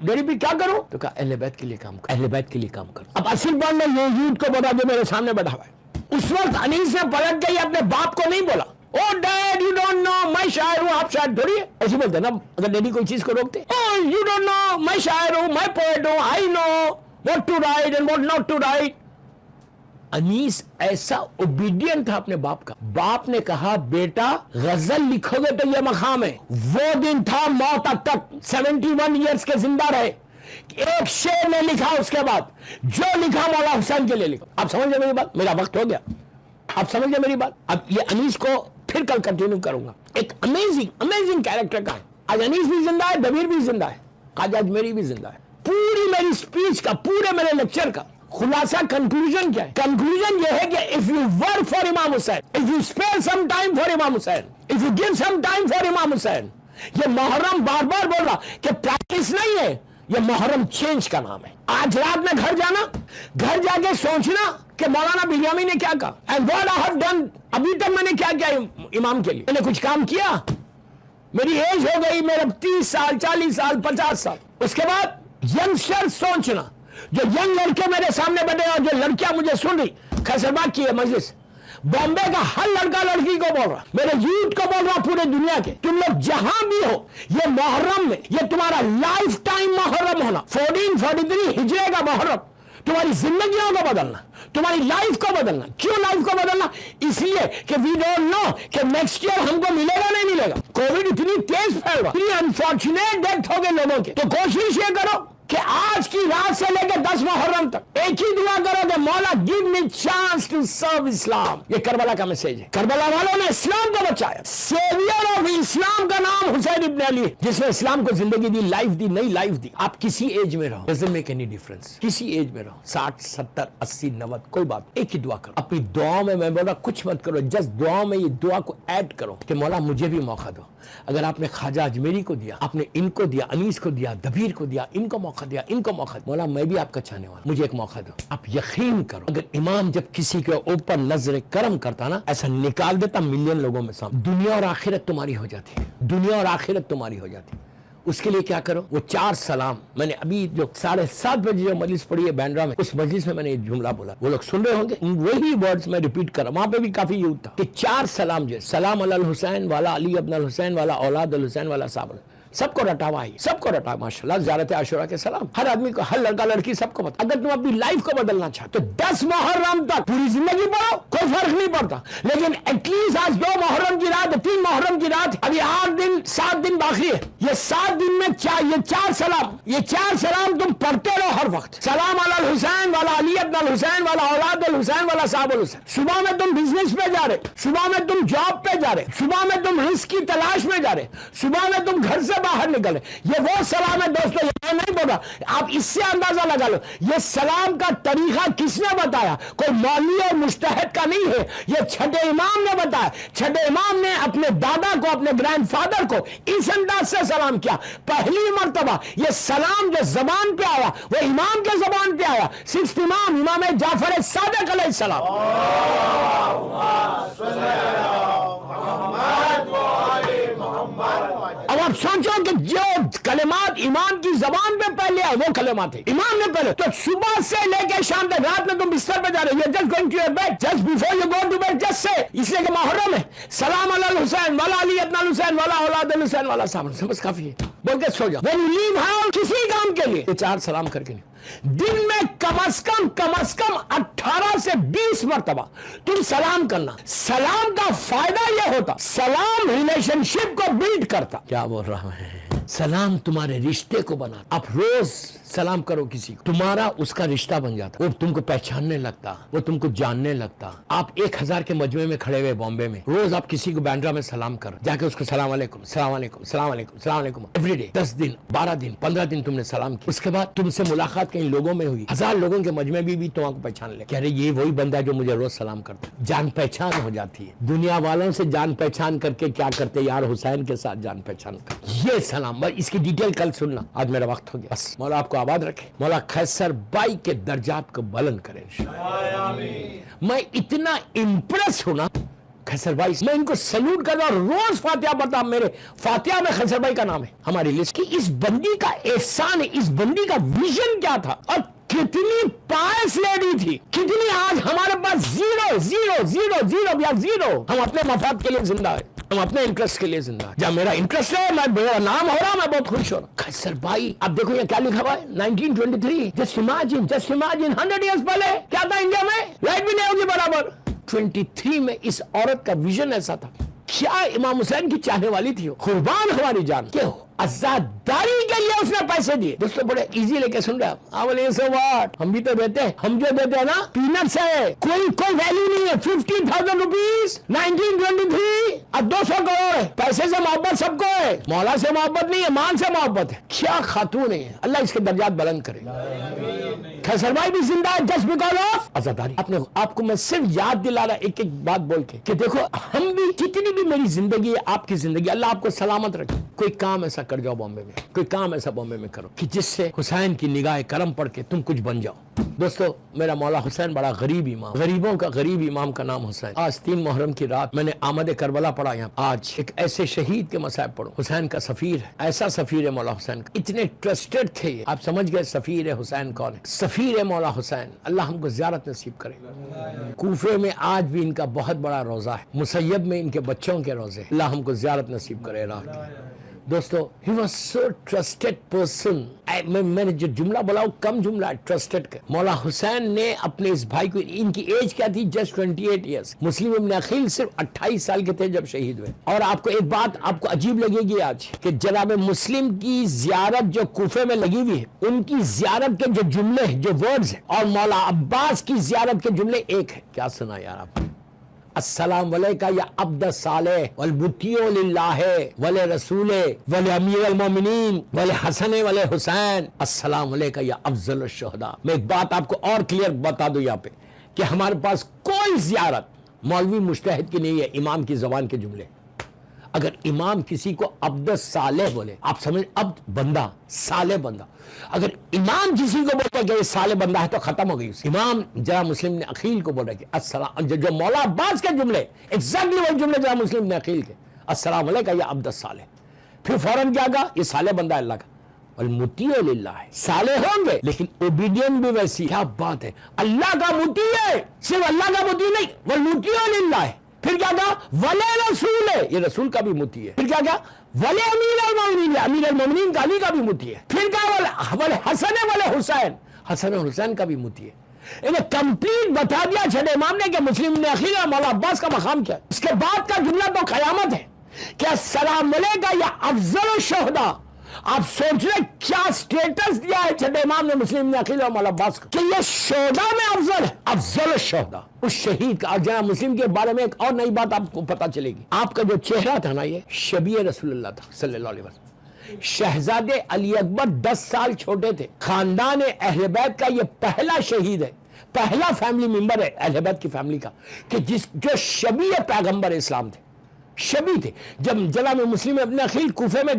Daddy भी क्या करो? तो कहा अहले बैत के लिए काम करो, अहले बैत के लिए काम करो। अब असल बात में यजीद को बता जो मेरे सामने बैठा हुआ है। उस वक्त अनीस ने पलट के अपने बाप को नहीं बोला, ओ डैड यू डोंट नो मैं शायर हूँ, आप शायर थोड़ी है, ऐसे बोलते ना अगर डैडी कोई चीज को रोकते। ओ यू डोंट नो मैं शायर हूँ, मैं पोएट हूँ, I know what to write and what not to write. Anees ऐसा ओबीडियंट था अपने बाप का। बाप ने कहा बेटा गजल लिखोगे तो ये मकाम है। वो दिन था मौत तक 71 ईयर्स के जिंदा रहे, एक शेर ने लिखा, उसके बाद जो लिखा मौला हुसैन के लिए लिखा। आप समझ गए मेरी बात? मेरा वक्त हो गया, आप समझ गए मेरी बात? अब ये अनीस को फिर कल कंटिन्यू करूंगा। एक अमेजिंग कैरेक्टर का है। आज अनीस भी जिंदा है, दबीर भी जिंदा है, ख्वाजा अजमेरी भी जिंदा है। पूरी मेरी स्पीच का, पूरे मेरे लेक्चर का खुलासा कंक्लूजन क्या है? कंक्लूजन ये है कि if you work for Imam Hussain, if you spare some time for Imam Hussain, if you give some time for Imam Hussain, ये मुहर्रम बार बार बोल रहा कि प्रैक्टिस नहीं है, ये मुहर्रम चेंज का नाम है। आज रात में घर जाना, घर जाके सोचना कि मौलाना बिन्यामी ने क्या कहा, and what I have done, अभी तक मैंने क्या किया इमाम के लिए, मैंने कुछ काम किया? मेरी एज हो गई, मेरे 30 साल 40 साल 50 साल। उसके बाद यंगस्टर सोचना, जो यंग लड़के मेरे सामने बैठे और जो लड़कियां मुझे सुन रही, खैसरबाग की है मजलिस, बॉम्बे का हर लड़का लड़की को बोल रहा, मेरे यूथ को बोल रहा, पूरे दुनिया के, तुम लोग जहां भी हो, ये मुहर्रम में, ये तुम्हारा लाइफ टाइम मुहर्रम होना, 1443 हिजरे का मुहर्रम, तुम्हारी जिंदगियों को बदलना, तुम्हारी लाइफ को बदलना। क्यों लाइफ को बदलना? इसलिए कि वी डोंट नो कि नेक्स्ट ईयर हमको मिलेगा नहीं मिलेगा। कोविड इतनी तेज फैल रहा, इतनी अनफॉर्चुनेट डेथ हो गए लोगों के। तो कोशिश ये करो कि आज की रात से लेकर 10 मुहर्रम तक एक ही दुआ करो कि मौला give me chance to serve Islam. ये करबला का मैसेज है। करबला वालों ने इस्लाम को बचाया। सेवियर ऑफ इस्लाम का नाम हुसैन इब्न अली, जिसने इस्लाम को जिंदगी दी, लाइफ दी, नई लाइफ दी। आप किसी एज में रहो, डजंट मेक एनी डिफरेंस, किसी एज में रहो, 60 70 80 90, कोई बात, एक ही दुआ करो। अपनी दुआओं में, मैं बोल रहा कुछ मत करो, जस्ट दुआओं में ये दुआ को ऐड करो कि मौला मुझे भी मौका दो। अगर आपने ख्वाजा अजमेरी को दिया, आपने इनको दिया, अनीस को दिया, दबीर को दिया, इनको मौका दिया, इनको मौका दिया, मौला मैं भी आपका चाहने वाला, मुझे एक मौका दो। आप यकीन करो, अगर इमाम जब किसी के ऊपर नजर करम करता ना, ऐसा निकाल देता मिलियन लोगों में सामने, दुनिया और आखिरत तुम्हारी हो जाती है, दुनिया और आखिरत तुम्हारी हो जाती है। उसके लिए क्या करो? वो 4 सलाम, मैंने अभी जो 7:30 बजे जो मजलिस पढ़ी है बैंड्रा में, उस मजलिस में मैंने ये जुमला बोला, वो लोग सुन रहे होंगे, वही वर्ड्स मैं रिपीट कर रहा हूं। वहां पे भी काफी यूथ था कि 4 सलाम जो सलाम अल हुसैन वाला, अली अब्न अल हुसैन वाला, औलाद अल हुसैन वाला, साहब सबको रटा हुआ है, सबको रटा माशाल्लाह। ज़ियारत आशुरा के सलाम हर आदमी को, हर लड़का लड़की सबको पता। अगर तुम अपनी लाइफ को बदलना चाहते तो 10 मुहर्रम तक पूरी जिंदगी पढ़ो, कोई फर्क नहीं पड़ता, लेकिन एटलीस्ट आज 2 मुहर्रम की रात, 3 मुहर्रम की रात, अभी 8 दिन 7 दिन बाकी है। ये 7 दिन में ये 4 सलाम, ये 4 सलाम तुम पढ़ते रहो हर वक्त। सलाम अल हुसैन वाला, अली अब्न अल हुसैन वाला, औलाद अल हुसैन वाला, साहब अल हुसैन। सुबह में तुम बिजनेस पे जा रहे, सुबह में तुम जॉब पे जा रहे, सुबह में तुम रिस्क की तलाश में जा रहे, सुबह में तुम घर से बाहर निकले, ये वो सलाम है दोस्तों, ये नहीं बोला। आप इससे अंदाजा लगा लो ये सलाम का तरीका किसने बताया, कोई मौलवी और मुज्तहिद का नहीं है, ये छठे इमाम ने बताया। छठे इमाम ने अपने दादा को, अपने ग्रैंडफादर को इस अंदाज से सलाम किया। पहली मर्तबा ये सलाम जो जबान पे आया वो इमाम के जबान पे आया। 6th इमाम, इमाम जाफर सादिक अलैहिस्सलाम। अब आप सोचो कि जो कलिमात इमाम की जबान पे पहले आए वो कलिमात थे, इमाम ने पहले। तो सुबह से लेके शाम तक, रात में तुम बिस्तर पे जा रहे हो, just going to your bed, just before you go to bed, just say, इसलिए कि मुहर्रम है, सलाम अल हुसैन वाला, अली अब्न हुसैन वाला, औलाद अल हुसैन वाला, साहब बस काफी है, बोल के सो जाओ। व्हेन यू लीव हाउस, किसी काम के लिए ये 4 सलाम करके नहीं, दिन में कम अज कम 18 से 20 मरतबा तुम सलाम करना। सलाम का फायदा यह होता, सलाम रिलेशनशिप को बिल्ड करता। क्या बोल रहा है? सलाम तुम्हारे रिश्ते को बना। आप रोज सलाम करो किसी को, तुम्हारा उसका रिश्ता बन जाता, वो तुमको पहचानने लगता, वो तुमको जानने लगता। आप 1000 के मजमे में खड़े हुए बॉम्बे में, रोज आप किसी को बैंड्रा में सलाम करो, जाके उसको सलाम अलैकुम, सलाम अलैकुम, सलाम अलैकुम, सलाम अलैकुम, एवरीडे 10 दिन 12 दिन 15 दिन तुमने सलाम किया। उसके बाद तुमसे मुलाकात कहीं लोगों में हुई, 1000 लोगों के मजमे भी तुमको पहचान ले, कह रहे ये वही बंदा है जो मुझे रोज सलाम करता है। जान पहचान हो जाती है। दुनिया वालों से जान पहचान करके क्या करते यार, हुसैन के साथ जान पहचान कर, ये सलाम। इसकी डिटेल कल सुनना, आज मेरा वक्त हो गया। बस मौला आपको आबाद रखे, मौला खैसर बाई के दर्जात को बुलंद करे। मैं इतना इम्प्रेस हूं ना खैसर भाई, मैं इनको सैल्यूट कर रहा हूं, रोज फातिहा पढ़ता हूं, मेरे फातिहा में खैसर भाई का नाम है हमारी लिस्ट की। इस बंदी का एहसान है, इस बंदी का विजन क्या था और कितनी पायस लेडी थी, कितनी। आज हमारे पास जीरो जीरो जीरो जीरो या जीरो। हम अपने मफाद के लिए जिंदा है, हम अपने इंटरेस्ट के लिए जिंदा है। जब मेरा इंटरेस्ट है, मेरा नाम हो रहा, मैं बहुत खुश हो रहा। खैसर भाई, अब देखो ये क्या लिखा हुआ है, 1923। जस्ट इमेजिन 100 ईयर्स पहले क्या था इंडिया में, लाइट भी नहीं होगी बराबर। 23 में इस औरत का विजन ऐसा था। क्या इमाम हुसैन की चाहने वाली थी, कुर्बान हमारी जान, क्यों आजादारी के लिए उसने पैसे दिए। दोस्तों बड़े इजी लेके सुन रहे आप बोले सो व्हाट, हम भी तो देते हैं, हम जो देते हैं ना पीनट्स है, कोई वैल्यू नहीं है। 50,000 रुपीज 1923 अब 200 करोड़ है। पैसे से मोहब्बत सबको है, मौला से मोहब्बत नहीं है, मान से मोहब्बत है। क्या खातून है, अल्लाह इसके दर्जात बुलंद करे। खैसर भाई भी जिंदा है जस्ट बिकॉज ऑफ आजादारी। आपको मैं सिर्फ याद दिला रहा एक एक बात बोल के कि देखो, हम भी जितनी भी मेरी जिंदगी है, आपकी जिंदगी, अल्लाह आपको सलामत रखे। कोई काम ऐसा कर जाओ बॉम्बे में, कोई काम ऐसा बॉम्बे में करो कि जिससे हुसैन की निगाह करम पढ़ के तुम कुछ बन जाओ। दोस्तों मेरा मौला हुसैन बड़ा गरीब इमाम, गरीबों का गरीब इमाम का नाम हुसैन। आज 3 मुहर्रम की रात मैंने आमद करबला पढ़ा। यहाँ आज एक ऐसे शहीद के मसाइब पढ़ो, हुसैन का सफीर है, ऐसा सफीर है मौला हुसैन का, इतने ट्रस्टेड थे ये। आप समझ गए सफीर है हुसैन कौन है, सफीर है मौला हुसैन। अल्लाह हमको ज़ियारत नसीब करे। कूफे में आज भी इनका बहुत बड़ा रोजा है, मुसैयब में इनके बच्चों के रोजे, अल्लाह हमको ज़ियारत नसीब करे रात की। दोस्तों he was so trusted person। मैंने जो जुमला बोला वो कम जुमला है, ट्रस्टेड का। मौला हुसैन ने अपने इस भाई को, इनकी एज क्या थी, जस्ट 28 ईयर्स। मुस्लिम इब्न अखील सिर्फ 28 साल के थे जब शहीद हुए। और आपको एक बात आपको अजीब लगेगी आज कि जनाब मुस्लिम की जियारत जो कूफे में लगी हुई है, उनकी जियारत के जो जुमले जो वर्ड्स है और मौला अब्बास की जियारत के जुमले एक है। क्या सुना यार आपने, अस्सलाम वालेका या अब्द सालेह वल मुतियो लिल्लाह वले रसूले वले अमीर अल मोमिनीन वले हसन वले हुसैन, अस्सलाम वालेका या अफजल शुहदा। मैं एक बात आपको और क्लियर बता दूं यहाँ पे कि हमारे पास कोई जियारत मौलवी मुज्तहिद की नहीं है, इमाम की जबान के जुमले। अगर इमाम किसी को अब्द सालेह बोले, आप समझ, अब्द बंदा, सालेह बंदा, अगर इमाम किसी को बोलता है कि ये साले बंदा है तो खत्म हो गई। इमाम जरा मुस्लिम ने अखील को बोला कि अस्सलाम, जो मौला अब्बास के जुमले एग्जैक्टली वही जुमले जरा मुस्लिम ने अखील के, अस्सलाम वालेकुम या अब्द साले। फिर फौरन क्या कहा, ये साले बंदा अल्लाह का, वल मुतियो लिल्लाह, साले होंगे लेकिन ओबीडियंट भी वैसी। क्या बात है, अल्लाह का मुती है, सिर्फ अल्लाह का मुती नहीं, वल मुतियो लिल्लाह। फिर क्या कहा, वले रसूल है, ये रसूल का भी मुती है। फिर क्या कहा, वले अमीर अल मोमिनीन, अमीर अल मोमिनीन का अली का भी मुती है। फिर क्या, वले हसन वले हुसैन, हसन और हुसैन का भी मुती है। इन्हें कंप्लीट बता दिया छठे इमाम ने कि मुस्लिम ने अखील और मौला अब्बास का मकाम क्या है। इसके बाद का जुमला तो क़यामत है कि अस्सलाम वालेकुम या अफजल शुहदा। आप सोच रहे क्या स्टेटस दिया है छठे इमाम ने मुस्लिम ने अखील और मौला अब्बास को कि ये शोहदा में अफजल है, अफजल शोहदा, उस शहीद का। जरा मुस्लिम के बारे में एक और नई बात आपको पता चलेगी, आपका जो चेहरा था ना, ये शबीह रसूलुल्लाह था सल्लल्लाहु अलैहि वसल्लम। शहजादे अली अकबर 10 साल छोटे थे। खानदान अहले बैत का ये पहला शहीद है, पहला फैमिली मेंबर है अहले बैत की फैमिली का कि जो शबीह पैगंबर इस्लाम थे, शबी थे। जब जनाब मुस्लिम अपने अखील कूफे में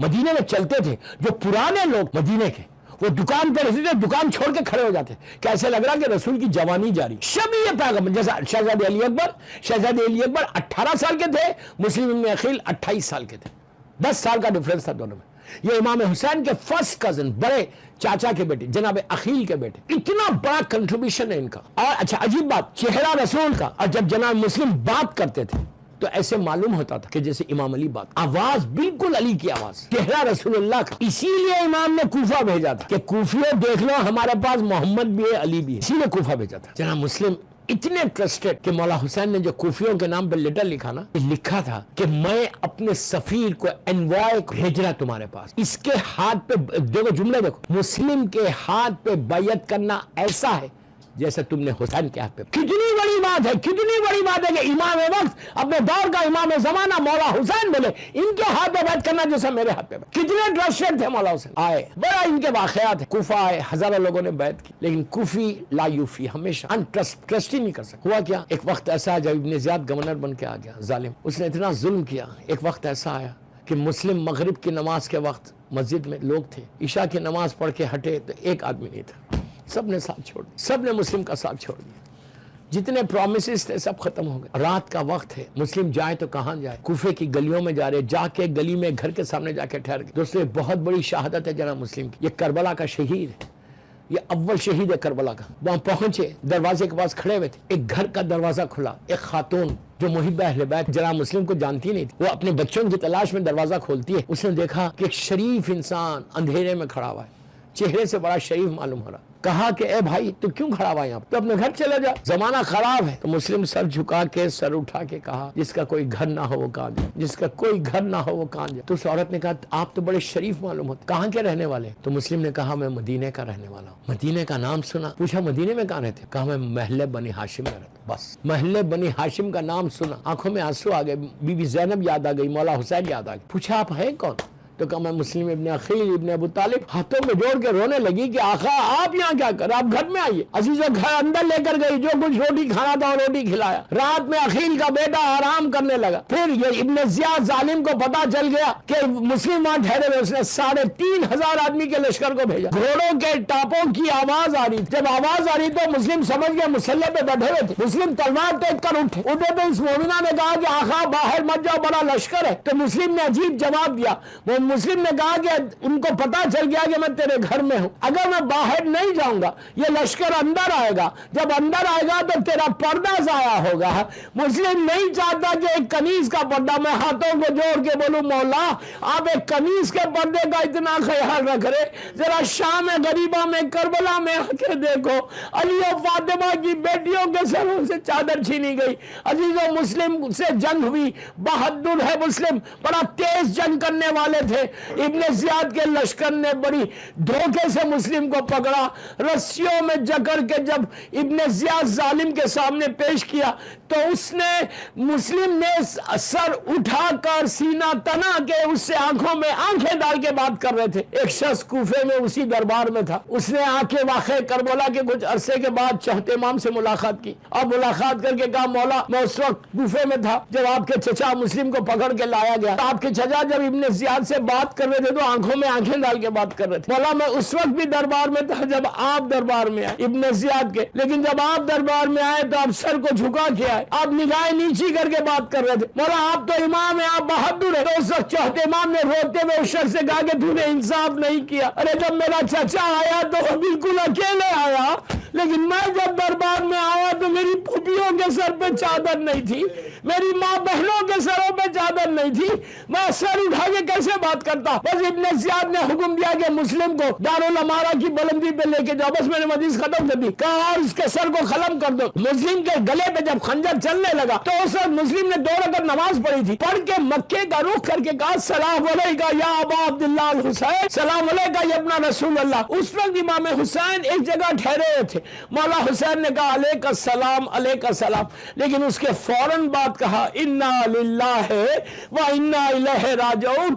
मदीने में चलते थे, जो पुराने लोग मदीने के वो दुकान पर रहते थे, दुकान छोड़ के खड़े हो जाते, कैसे लग रहा कि रसूल की जवानी जारी। शबी पैगंबर जैसा शहजादे अली अकबर 18 साल के थे, मुस्लिम इब्न अखील 28 साल के थे, 10 साल का डिफरेंस था दोनों में। ये इमाम हुसैन के फर्स्ट कजन, बड़े चाचा के बेटे, जनाब अखील के बेटे। इतना बड़ा कंट्रीब्यूशन है इनका। और अच्छा अजीब बात, चेहरा रसूल का, और जब जनाब मुस्लिम बात करते थे तो ऐसे मालूम होता था कि जैसे इमाम अली बात, आवाज बिल्कुल अली की आवाज, चेहरा रसूलुल्लाह का। इसीलिए इमाम ने कूफा भेजा था कि कूफियों देख लो, हमारे पास मोहम्मद भी है, अली भी है, इसीलिए कूफा भेजा था। जनाब मुस्लिम इतने ट्रस्टेड कि मौला हुसैन ने जो कूफियों के नाम पर लेटर लिखा ना, लिखा था कि मैं अपने सफीर को, एनवॉय को भेज रहा तुम्हारे पास। इसके हाथ पे देखो, जुमला देखो, मुस्लिम के हाथ पे बैयत करना ऐसा है जैसे तुमने हुसैन के हाथ पे। कितनी बड़ी बात है, कितनी बड़ी बात है कि इमाम वक्त, अपने दौर का इमाम जमाना मौला हुसैन बोले इनके हाथ पे बैत करना जैसा मेरे हाथ पे। कितने ट्रस्टेड थे मौला हुसैन। आए, बड़ा इनके वाकयात है। कूफा आए, हजारों लोगों ने बैत की, लेकिन कूफी ला यूफी, हमेशा ट्रस्ट ही नहीं कर सकता। हुआ क्या, एक वक्त ऐसा जब इब्न ज़ियाद गवर्नर बन के आ गया, जालिम, उसने इतना जुल्म किया। एक वक्त ऐसा आया कि मुस्लिम मगरिब की नमाज के वक्त मस्जिद में लोग थे, ईशा की नमाज पढ़ के हटे तो एक आदमी नहीं था, सब ने साथ छोड़ दिया, सब ने मुस्लिम का साथ छोड़ दिया। جتنے پرومسز تھے سب ختم ہو گئے. رات کا وقت ہے, مسلم جائے تو کہاں جائے؟ کوفے کی گلیوں میں جا رہے, جا کے گلی میں گھر کے سامنے جا کے ٹھہر گئے. دوستو, یہ بہت بڑی شہادت ہے جناب مسلم کی. یہ کربلا کا شہید ہے, یہ اول شہید ہے کربلا کا. وہاں پہنچے, دروازے کے پاس کھڑے ہوئے تھے, ایک گھر کا دروازہ کھلا. ایک خاتون جو محب اہل بیت جناب مسلم کو جانتی نہیں تھی, وہ اپنے بچوں کی تلاش میں دروازہ کھولتی ہے. اس نے دیکھا کہ ایک شریف انسان اندھیرے میں کھڑا ہوا ہے, چہرے سے بڑا شریف معلوم ہو رہا. کہا کہ اے بھائی تو کیوں کھڑا ہوا یہاں, تو اپنے گھر چلا جا, زمانہ خراب ہے. تو مسلم سر جھکا کے, سر اٹھا کے کہا, جس کا کوئی گھر نہ ہو وہ کہاں جائے, جس کا کوئی گھر نہ ہو وہ کہاں جائے. تو اس عورت نے کہا آپ تو بڑے شریف معلوم ہوتے, کہاں کے رہنے والے؟ تو مسلم نے کہا میں مدینے کا رہنے والا ہوں. مدینے کا نام سنا, پوچھا مدینے میں کہاں رہتے؟ کہا میں محلے بنی ہاشم میں رہتا. بس محلے بنی ہاشم کا نام سنا, آنکھوں میں آنسو آ گئے. بی بی زینب یاد آ گئی, مولا حسین یاد آ گئی. پوچھا آپ ہیں کون؟ تو کہا میں مسلم ابن عقیل ابن ابو طالب. ہاتھوں میں جوڑ کے رونے لگی کہ آقا آپ یہاں کیا کر, آپ گھر میں آئیے. عزیزو گھر اندر لے کر گئی, جو کچھ روٹی کھانا تھا روٹی کھلایا. رات میں عقیل کا بیٹا آرام کرنے لگا. پھر یہ ابن زیاد ظالم کو پتا چل گیا کہ مسلم وہاں ٹھہرے ہوئے. اس نے 3,500 آدمی کے لشکر کو بھیجا. گھوڑوں کے ٹاپوں کی آواز آ رہی. جب آواز آ رہی تو مسلم سمجھ گیا مسلح پہ بیٹھے ہوئے تھے. مسلم تلوار ٹیک کر اٹھے تو اس مومنہ نے کہا کہ آقا باہر مت جاؤ, بڑا لشکر ہے. تو مسلم نے عجیب جواب دیا. وہ مسلم نے کہا کہ ان کو پتا چل گیا کہ میں تیرے گھر میں ہوں, اگر میں باہر نہیں جاؤں گا یہ لشکر اندر آئے گا, جب اندر آئے گا تو تیرا پردہ ضائع ہوگا. مسلم نہیں چاہتا کہ ایک کنیز کا پردہ, میں ہاتھوں کو جوڑ کے بولوں مولا آپ ایک کنیز کے پردے کا اتنا خیال نہ کرے, ذرا شام غریبہ میں کربلا میں آ کے دیکھو علی و فاطمہ کی بیٹیوں کے سروں سے چادر چھینی گئی. عزیزو مسلم سے جنگ ہوئی, بہادر ہے مسلم, بڑا تیز جنگ کرنے والے تھے. ابن زیاد کے لشکر نے بڑی دھوکے سے مسلم کو پکڑا, رسیوں میں جکڑ کے جب ابن زیاد ظالم کے سامنے پیش کیا تو اس نے مسلم نے سر اٹھا کر سینہ تنا کے اس سے آنکھوں میں آنکھیں ڈال کے بات کر رہے تھے. ایک شخص کوفے میں اسی دربار میں تھا, اس نے آ کے واقع کربلا کے کچھ عرصے کے بعد چہت امام سے ملاقات کی اور ملاقات کر کے کہا مولا میں اس وقت کوفے میں تھا جب آپ کے چچا مسلم کو پکڑ کے لایا گیا. آپ کے چچا جب ابن زیاد سے بات کر رہے تھے تو آنکھوں میں آنکھیں ڈال کے بات کر رہے تھے. مولا میں اس وقت بھی دربار میں تھا جب آپ دربار میں آئے ابن زیاد کے, لیکن جب آپ دربار میں آئے تو آپ سر کو جھکا کے آئے, آپ نگاہیں نیچی کر کے بات کر رہے تھے. مولا آپ تو امام ہیں, آپ بہادر ہیں. تو اس وقت چوتھے امام نے روتے ہوئے اس شخص سے کہا کہ تو نے انصاف نہیں کیا. ارے جب میرا چچا آیا تو وہ بالکل اکیلے آیا, لیکن میں جب دربار میں آیا تو میری پھوپھیوں کے سر پہ چادر نہیں تھی, میری ماں بہنوں کے سروں پہ چادر نہیں تھی, میں سر اٹھا کے کیسے بات کرتا. بس ابن زیاد نے حکم دیا کہ مسلم کو دارالامارہ کی بلندی پہ لے کے جاؤ. بس میں نے حدیث ختم کر دی, کہا اور اس کے سر کو قلم کر دو. مسلم کے گلے پہ جب خنجر چلنے لگا تو اس وقت مسلم نے 2 رکعت نماز پڑھی تھی, پڑھ کے مکے کا رخ کر کے کہا سلام علیکہ یا ابا عبداللہ الحسین, سلام علیکہ یا ابن رسول اللہ. اس وقت امام حسین ایک جگہ ٹھہرے ہوئے تھے. مولا حسین نے کہا علیکہ السلام علیکہ السلام, لیکن اس کے فوراً بعد کہا انا للہ و انا الیہ راجعون.